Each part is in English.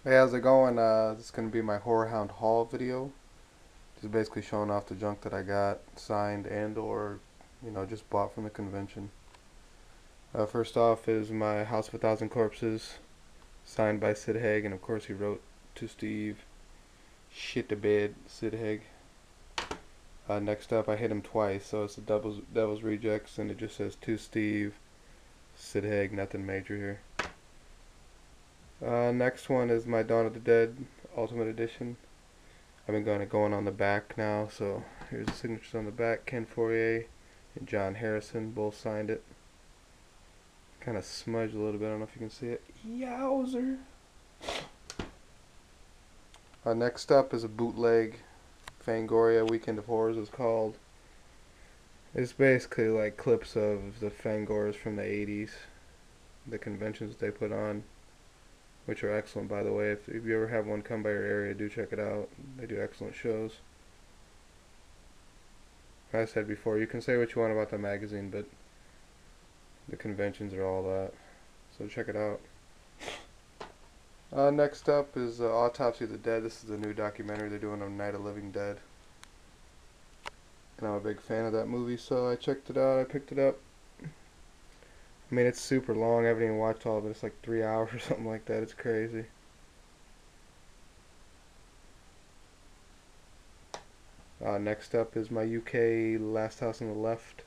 Hey, how's it going? This is gonna be my Hound haul video. Just basically showing off the junk that I got signed and or just bought from the convention. First off is my House of a Thousand Corpses, signed by Sid Haig, and of course he wrote to Steve. Shit the bed, Sid Haig. Next up, I hit him twice, so it's the Devil's Rejects, and it just says to Steve, Sid Haig, nothing major here. Next one is my Dawn of the Dead Ultimate Edition. I've been going on the back now, so here's the signatures on the back. Ken Fourier and John Harrison both signed it. Kind of smudged a little bit. I don't know if you can see it. Yowzer. Next up is a bootleg Fangoria Weekend of Horrors is called. It's basically like clips of the Fangoras from the 80s, the conventions they put on, which are excellent, by the way. If you ever have one come by your area, do check it out. They do excellent shows. Like I said before, you can say what you want about the magazine, but the conventions are all that. So check it out. Next up is Autopsy of the Dead. This is a new documentary they're doing on Night of Living Dead. And I'm a big fan of that movie, so I checked it out. I picked it up. I mean, it's super long. I haven't even watched all of it. It's like 3 hours or something like that. It's crazy. Next up is my UK Last House on the Left.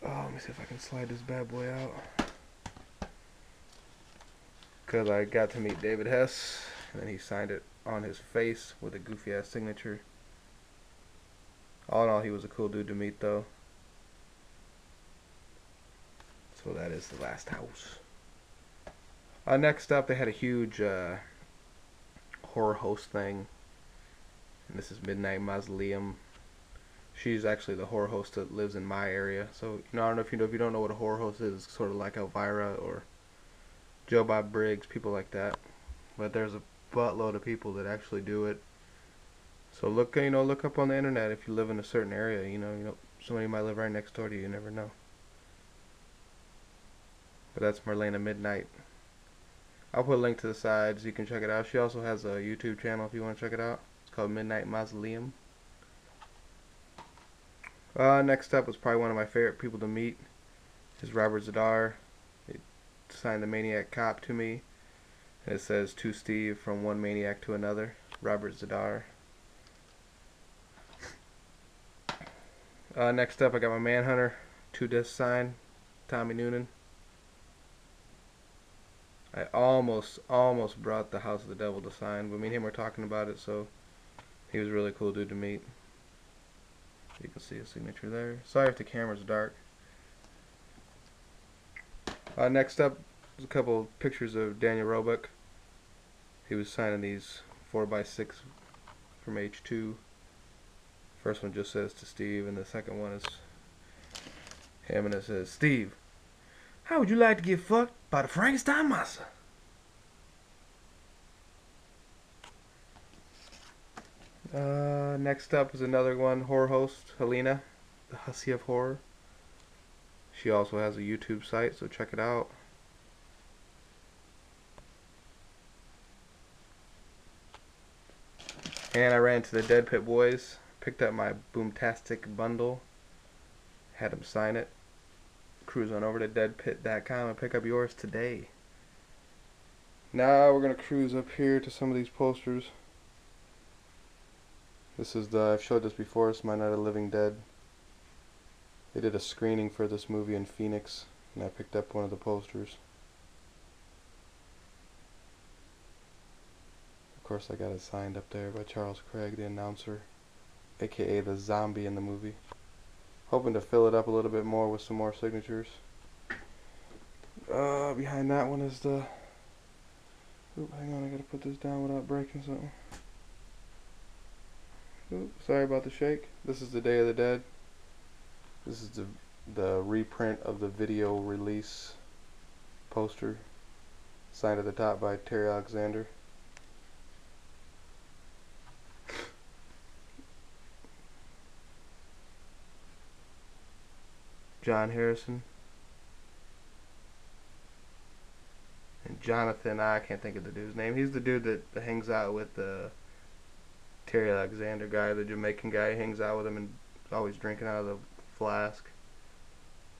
Oh, let me see if I can slide this bad boy out. Because I got to meet David Hess, and then he signed it on his face with a goofy ass signature. All in all, he was a cool dude to meet, though. So that is the last house. Next up, they had a huge horror host thing, and this is Midnight Mausoleum. She's actually the horror host that lives in my area. So I don't know if you don't know what a horror host is. It's sort of like Elvira or Joe Bob Briggs, people like that. But there's a buttload of people that actually do it. So look up on the internet if you live in a certain area. Somebody might live right next door to you. You never know. But that's Marlena Midnight. I'll put a link to the side so you can check it out. She also has a YouTube channel if you want to check it out. It's called Midnight Mausoleum. Next up was probably one of my favorite people to meet. Is Robert Zadar. He signed the Maniac Cop to me. And it says, to Steve, from one maniac to another. Robert Zadar. Next up, I got my Manhunter 2-disc sign. Tommy Noonan. I almost brought the House of the Devil to sign, but me and him were talking about it, so he was a really cool dude to meet. You can see his signature there. Sorry if the camera's dark. Next up is a couple pictures of Daniel Roebuck. He was signing these 4x6 from H2. First one just says to Steve, and the second one is him, and it says, Steve, how would you like to get fucked by the Frankenstein monster? Next up is another one, horror host, Helena, the Hussy of Horror. She also has a YouTube site, so check it out. And I ran to the Dead Pit Boys, picked up my Boomtastic bundle, had them sign it. Cruise on over to deadpit.com and pick up yours today. Now we're going to cruise up here to some of these posters. This is I've showed this before, it's my Night of Living Dead. They did a screening for this movie in Phoenix, and I picked up one of the posters. Of course, I got it signed up there by Charles Craig, the announcer, aka the zombie in the movie. Hoping to fill it up a little bit more with some more signatures. Behind that one is the... Oop, hang on, I gotta put this down without breaking something. Oop, sorry about the shake. This is the Day of the Dead. This is the reprint of the video release poster, signed at the top by Terry Alexander. John Harrison and Jonathan. I can't think of the dude's name. He's the dude that hangs out with the Terry Alexander guy, the Jamaican guy. He hangs out with him and always drinking out of the flask.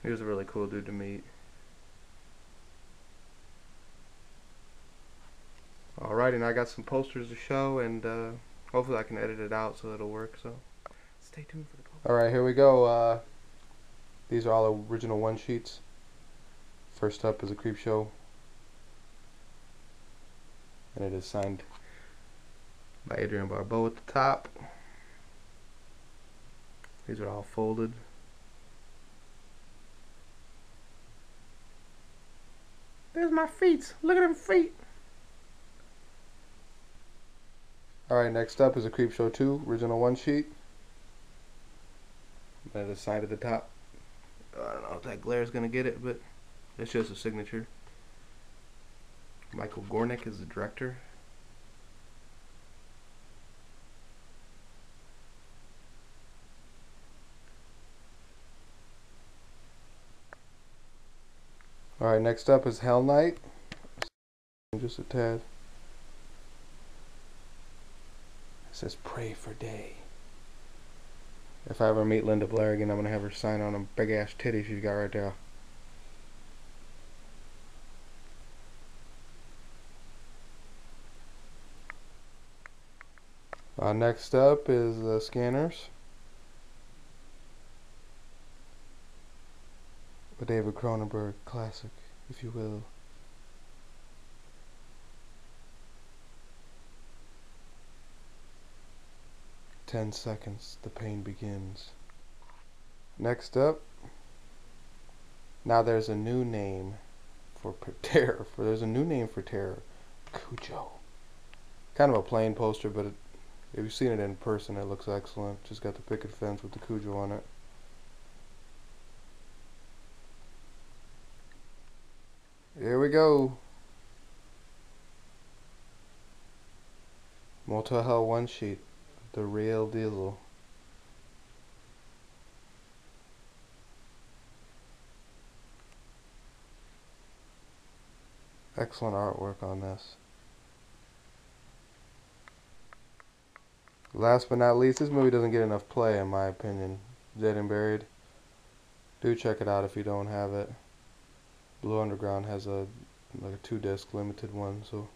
He was a really cool dude to meet. Alrighty, and I got some posters to show, and hopefully I can edit it out so it'll work. So stay tuned for the posters. Alright, here we go. These are all original one sheets. First up is a creep show, and it is signed by Adrian Barbeau at the top. These are all folded. There's my feet. Look at them feet. Alright, next up is a Creep Show 2, original one sheet. That is signed at the top. I don't know if that glare is going to get it, but it's just a signature. Michael Gornick is the director. Alright, next up is Hell Night. Just a tad. It says pray for day. If I ever meet Linda Blair again, I'm going to have her sign on them big ass titties she's got right there. Next up is the Scanners. A David Cronenberg classic, if you will. "10 seconds, the pain begins." Next up, now there's a new name for terror. There's a new name for terror, Cujo. Kind of a plain poster, but if you've seen it in person, it looks excellent. Just got the picket fence with the Cujo on it. Here we go. Motel Hell one sheet. The real deal. Excellent artwork on this. Last but not least, this movie doesn't get enough play in my opinion. Dead and Buried. Do check it out if you don't have it. Blue Underground has a 2-disc limited one, so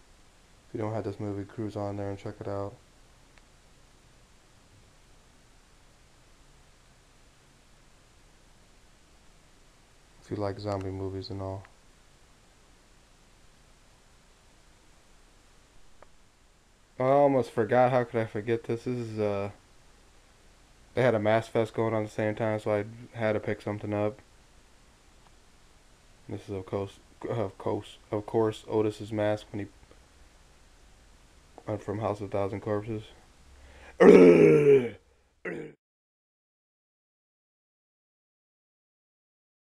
if you don't have this movie, cruise on there and check it out. If you like zombie movies and all. I almost forgot. How could I forget this? This is they had a Mass Fest going on at the same time, so I had to pick something up. This is of course Otis's mask when he went from House of Thousand Corpses.